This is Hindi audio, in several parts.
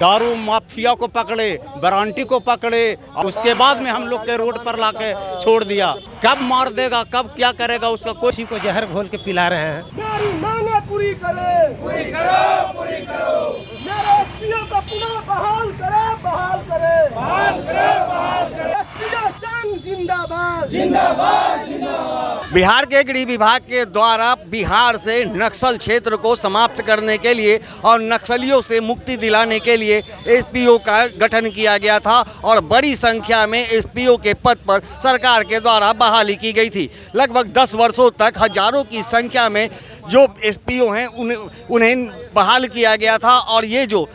दारू माफिया को पकड़े, ब्रांटी को पकड़े और उसके बाद में हम लोग के रोड पर लाके छोड़ दिया। कब मार देगा, कब क्या करेगा उसका कोई को जहर घोल के पिला रहे हैं। मेरी मांगे पूरी करो, पूरी करो, पूरी करो। मेरे एसपीओ को पुनः बहाल करे, बहाल करे, बहाल करे, बहाल करे। एसपीओ संघ जिंदाबाद, जिंदाबाद, जिंदाबाद। बिहार के गृह विभाग के द्वारा बिहार से नक्सल क्षेत्र को समाप्त करने के लिए और नक्सलियों से मुक्ति दिलाने के लिए एसपीओ का गठन किया गया था और बड़ी संख्या में एसपीओ के पद पर सरकार के द्वारा बहाली की गई थी। लगभग 10 वर्षों तक हजारों की संख्या में जो एसपीओ हैं उन्हें बहाल किया गया था और ये जो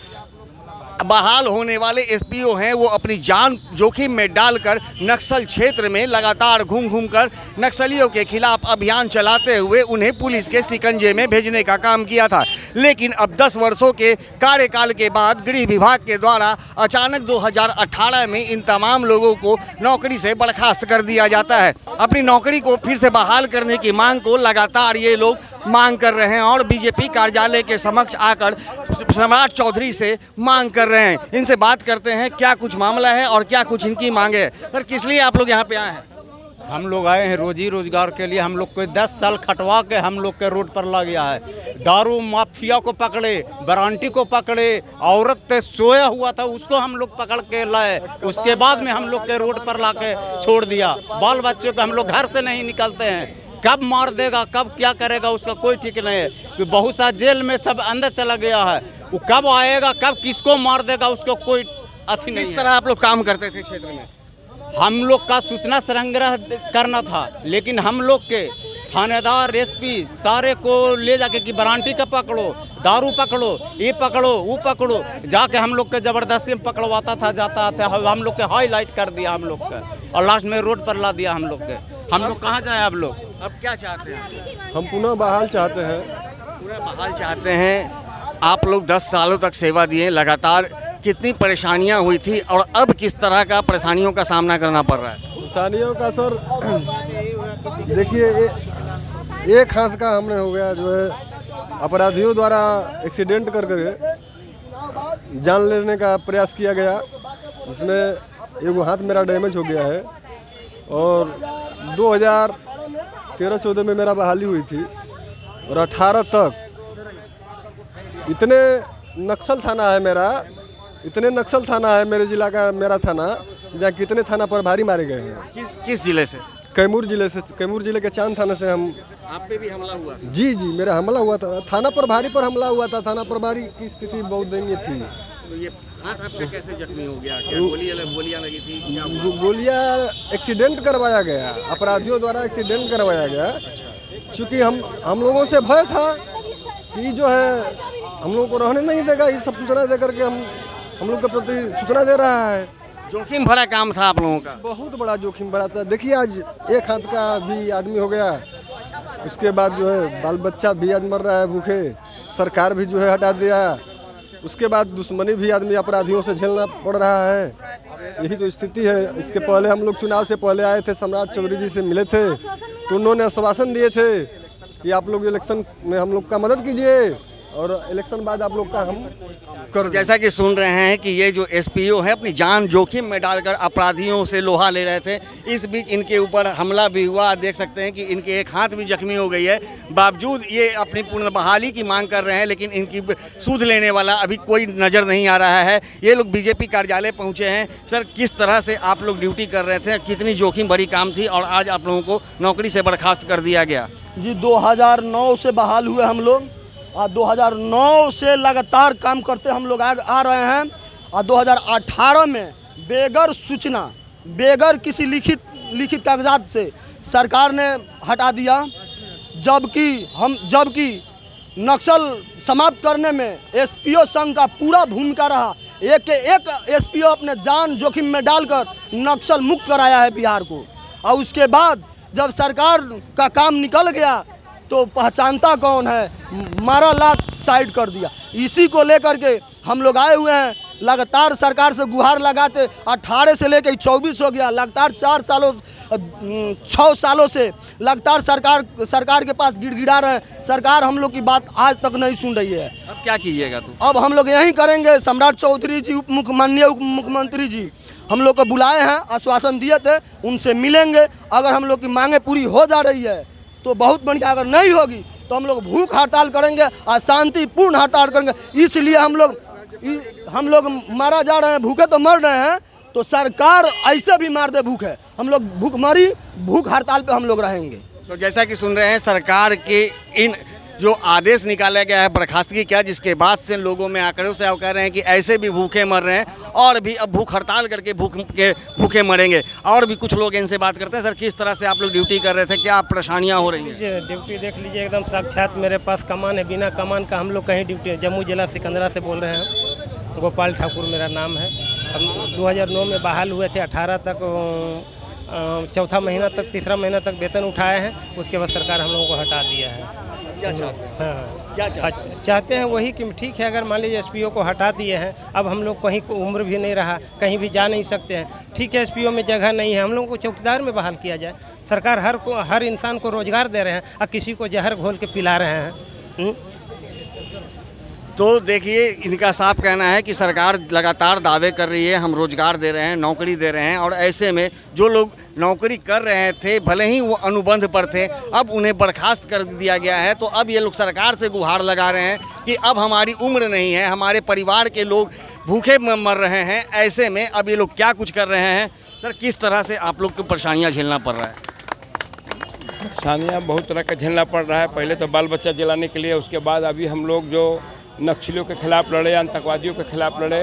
बहाल होने वाले एसपीओ हैं वो अपनी जान जोखिम में डालकर नक्सल क्षेत्र में लगातार घूम घूम कर नक्सलियों के खिलाफ अभियान चलाते हुए उन्हें पुलिस के शिकंजे में भेजने का काम किया था। लेकिन अब 10 वर्षों के कार्यकाल के बाद गृह विभाग के द्वारा अचानक 2018 में इन तमाम लोगों को नौकरी से बर्खास्त कर दिया जाता है। अपनी नौकरी को फिर से बहाल करने की मांग को लगातार ये लोग मांग कर रहे हैं और बीजेपी कार्यालय के समक्ष आकर सम्राट चौधरी से मांग कर रहे हैं। इनसे बात करते हैं क्या कुछ मामला है और क्या कुछ इनकी मांगे है। सर, किस लिए आप लोग यहाँ पे आए हैं? हम लोग आए हैं रोजी रोजगार के लिए। हम लोग को 10 साल खटवा के हम लोग के रोड पर ला गया है। दारू माफिया को पकड़े, ब्रांटी को पकड़े, औरत सोया हुआ था उसको हम लोग पकड़ के लाए, उसके बाद में हम लोग के रोड पर ला के छोड़ दिया। बाल बच्चों को हम लोग घर से नहीं निकलते हैं। कब मार देगा, कब क्या करेगा उसका कोई ठीक नहीं है। कि बहुत सा जेल में सब अंदर चला गया है, वो कब आएगा, कब किसको मार देगा उसको कोई अथी नहीं है। किस तरह आप लोग काम करते थे क्षेत्र में? हम लोग का सूचना संग्रह करना था, लेकिन हम लोग के थानेदार एसपी सारे को ले जाके कि ब्रांटी का पकड़ो, दारू पकड़ो, ये पकड़ो, वो पकड़ो, जाके हम लोग के ज़बरदस्ती पकड़वाता था, जाता था। हम लोग के हाईलाइट कर दिया हम लोग का और लास्ट में रोड पर ला दिया हम लोग के। हम लोग कहाँ जाए अब लोग? अब क्या चाहते हैं? हम पुनः बहाल चाहते हैं। पूरा बहाल चाहते हैं। आप लोग 10 सालों तक सेवा दिए, लगातार कितनी परेशानियां हुई थी और अब किस तरह का परेशानियों का सामना करना पड़ रहा है? परेशानियों का सर देखिए, एक हाथ का हमने हो गया जो है अपराधियों द्वारा एक्सीडेंट करके जान लेने का प्रयास किया गया, जिसमें एगो हाथ मेरा डैमेज हो गया है। और 2013-14 में मेरा बहाली हुई थी और 18 तक इतने नक्सल थाना है मेरा, इतने नक्सल थाना है मेरे जिला का, मेरा थाना, जहाँ कितने थाना प्रभारी मारे गए हैं। किस जिले से? कैमूर जिले से। कैमूर जिले के चांद थाने से हम। आप पे भी हमला हुआ? जी जी, मेरा हमला हुआ था। थाना प्रभारी पर हमला हुआ था। थाना प्रभारी की स्थिति बहुत दयनीय थी। तो ये हाथ आपका कैसे जख्मी हो गया? क्या गोलियां लगी थी? गोलियां एक्सीडेंट करवाया गया, अपराधियों द्वारा एक्सीडेंट करवाया गया। चूँकि हम लोगों से भय था कि जो है हम लोगों को रहने नहीं देगा, ये सब सूचना दे करके हम लोग के प्रति सूचना दे रहा है। जोखिम भरा काम था आप लोगों का? बहुत बड़ा जोखिम भरा था। देखिए, आज एक हाथ का भी आदमी हो गया, उसके बाद जो है बाल बच्चा भी आज मर रहा है भूखे, सरकार भी जो है हटा दिया, उसके बाद दुश्मनी भी आदमी अपराधियों से झेलना पड़ रहा है। यही तो स्थिति है। इसके पहले हम लोग चुनाव से पहले आए थे, सम्राट चौधरी जी से मिले थे, तो उन्होंने आश्वासन दिए थे कि आप लोग इलेक्शन में हम लोग का मदद कीजिए और इलेक्शन बाद आप लोग का हम कर। जैसा कि सुन रहे हैं कि ये जो एसपीओ है अपनी जान जोखिम में डालकर अपराधियों से लोहा ले रहे थे। इस बीच इनके ऊपर हमला भी हुआ। देख सकते हैं कि इनके एक हाथ भी जख्मी हो गई है। बावजूद ये अपनी पूर्ण बहाली की मांग कर रहे हैं, लेकिन इनकी सूद लेने वाला अभी कोई नज़र नहीं आ रहा है। ये लोग बीजेपी कार्यालय पहुँचे हैं। सर, किस तरह से आप लोग ड्यूटी कर रहे थे? कितनी जोखिम भरी काम थी और आज आप लोगों को नौकरी से बर्खास्त कर दिया गया? जी, 2009 से बहाल हुए हम लोग और 2009 से लगातार काम करते हम लोग आ रहे हैं। और 2018 में बेगर सूचना, बेगर किसी लिखित कागजात से सरकार ने हटा दिया। जबकि नक्सल समाप्त करने में एसपीओ संघ का पूरा भूमिका रहा। एक एसपीओ अपने जान जोखिम में डालकर नक्सल मुक्त कराया है बिहार को। और उसके बाद जब सरकार का काम निकल गया तो पहचानता कौन है, मारा लात साइड कर दिया। इसी को लेकर के हम लोग आए हुए हैं। लगातार सरकार से गुहार लगाते 18 से लेकर 24 हो गया। लगातार 4 सालों 6 सालों से लगातार सरकार के पास गिड़गिड़ा रहे हैं। सरकार हम लोग की बात आज तक नहीं सुन रही है। अब क्या कीजिएगा तुम? अब हम लोग यही करेंगे। सम्राट चौधरी जी माननीय उप मुख्यमंत्री जी हम लोग को बुलाए हैं, आश्वासन दिए थे, उनसे मिलेंगे। अगर हम लोग की मांगे पूरी हो जा रही है तो बहुत बढ़िया, अगर नहीं होगी तो हम लोग भूख हड़ताल करेंगे और शांतिपूर्ण हड़ताल करेंगे। इसलिए हम लोग मारा जा रहे हैं, भूखे तो मर रहे हैं, तो सरकार ऐसे भी मार दे भूखे, हम लोग भूख हड़ताल पे हम लोग रहेंगे। तो जैसा कि सुन रहे हैं, सरकार के इन जो आदेश निकाला गया है बर्खास्तगी क्या, जिसके बाद से लोगों में आक्रोश है, वो कह रहे हैं कि ऐसे भी भूखे मर रहे हैं और भी अब भूख हड़ताल करके भूखे मरेंगे। और भी कुछ लोग इनसे बात करते हैं। सर, किस तरह से आप लोग ड्यूटी कर रहे थे, क्या परेशानियां हो रही हैं? ड्यूटी देख लीजिए, एकदम साक्षात मेरे पास कमान है, बिना कमान का हम लोग कहीं ड्यूटी। जम्मू जिला सिकंदरा से बोल रहे हैं, गोपाल ठाकुर मेरा नाम है। हम 2009 में बहाल हुए थे, 18 तक चौथा महीना तक, तीसरा महीना तक वेतन उठाए हैं। उसके बाद सरकार हम लोगों को हटा दिया है। क्या चाहते हैं? हाँ, क्या चाहते हैं वही कि ठीक है, अगर मान लीजिए एसपीओ को हटा दिए हैं, अब हम लोग कहीं उम्र भी नहीं रहा, कहीं भी जा नहीं सकते हैं। ठीक है, एसपीओ में जगह नहीं है, हम लोगों को चौकीदार में बहाल किया जाए। सरकार हर इंसान को रोजगार दे रहे हैं और किसी को जहर घोल के पिला रहे हैं। तो देखिए, इनका साफ कहना है कि सरकार लगातार दावे कर रही है, हम रोजगार दे रहे हैं, नौकरी दे रहे हैं, और ऐसे में जो लोग नौकरी कर रहे थे, भले ही वो अनुबंध पर थे, अब उन्हें बर्खास्त कर दिया गया है। तो अब ये लोग सरकार से गुहार लगा रहे हैं कि अब हमारी उम्र नहीं है, हमारे परिवार के लोग भूखे मर रहे हैं। ऐसे में अब ये लोग क्या कुछ कर रहे हैं? सर, किस तरह से आप लोग को परेशानियाँ झेलना पड़ रहा है? परेशानियाँ बहुत तरह का झेलना पड़ रहा है। पहले तो बाल बच्चा जलाने के लिए, उसके बाद अभी हम लोग जो नक्सलियों के खिलाफ लड़े, आतंकवादियों के खिलाफ लड़े,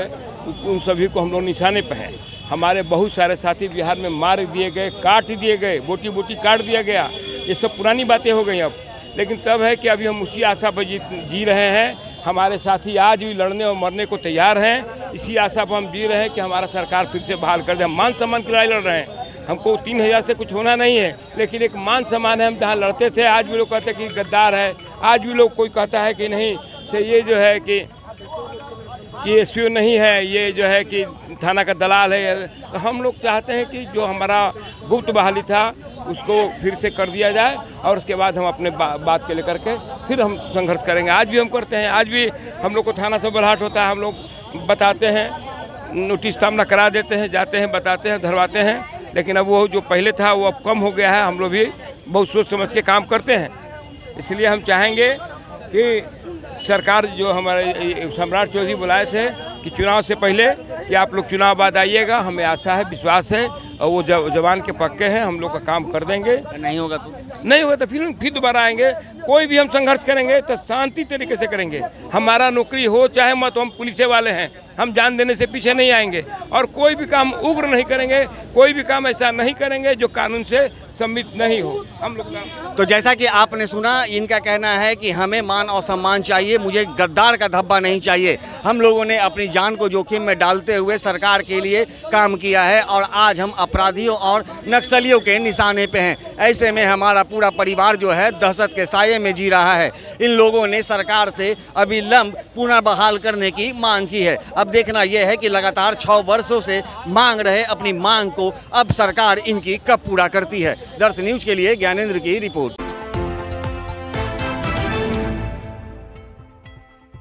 उन सभी को हम लोग निशाने पे हैं। हमारे बहुत सारे साथी बिहार में मार दिए गए, काट दिए गए, बोटी बोटी काट दिया गया। ये सब पुरानी बातें हो गई अब। लेकिन तब है कि अभी हम उसी आशा पर जी रहे हैं। हमारे साथी आज भी लड़ने और मरने को तैयार हैं। इसी आशा पर हम जी रहे हैं कि हमारा सरकार फिर से बहाल कर दे। हम मान सम्मान की लड़ाई लड़ रहे हैं। हमको 3000 से कुछ होना नहीं है, लेकिन एक मान सम्मान है। हम जहाँ लड़ते थे, आज भी लोग कहते हैं कि गद्दार है, आज भी लोग कोई कहता है कि नहीं, तो ये जो है कि एसपीओ नहीं है, ये जो है कि थाना का दलाल है। तो हम लोग चाहते हैं कि जो हमारा गुप्त बहाली था उसको फिर से कर दिया जाए, और उसके बाद हम अपने बात के लेकर के फिर हम संघर्ष करेंगे। आज भी हम करते हैं, आज भी हम लोग को थाना से बुलाहट होता है, हम लोग बताते हैं, नोटिस सामना करा देते हैं, जाते हैं, बताते हैं, धरवाते हैं। लेकिन अब वो जो पहले था वो अब कम हो गया है। हम लोग भी बहुत सोच समझ के काम करते हैं। इसलिए हम चाहेंगे कि सरकार जो हमारे सम्राट चौधरी बुलाए थे कि चुनाव से पहले कि आप लोग चुनाव बाद आइएगा, हमें आशा है, विश्वास है, और वो जवान के पक्के हैं, हम लोग का काम कर देंगे। नहीं होगा तो फिर दोबारा आएंगे। कोई भी हम संघर्ष करेंगे तो शांति तरीके से करेंगे। हमारा नौकरी हो चाहे मत, हम पुलिस वाले हैं, हम जान देने से पीछे नहीं आएंगे, और कोई भी काम उग्र नहीं करेंगे, कोई भी काम ऐसा नहीं करेंगे जो कानून से सम्मित नहीं हो। हम लोग तो जैसा कि आपने सुना, इनका कहना है कि हमें मान और सम्मान चाहिए, मुझे गद्दार का धब्बा नहीं चाहिए। हम लोगों ने अपनी जान को जोखिम में डालते हुए सरकार के लिए काम किया है, और आज हम अपराधियों और नक्सलियों के निशाने पे हैं। ऐसे में हमारा पूरा परिवार जो है दहशत के साये में जी रहा है। इन लोगों ने सरकार से अविलंब पुनः बहाल करने की मांग की है। अब देखना यह है कि लगातार 6 वर्षों से मांग रहे अपनी मांग को अब सरकार इनकी कब पूरा करती है। दर्श न्यूज के लिए ज्ञानेंद्र की रिपोर्ट।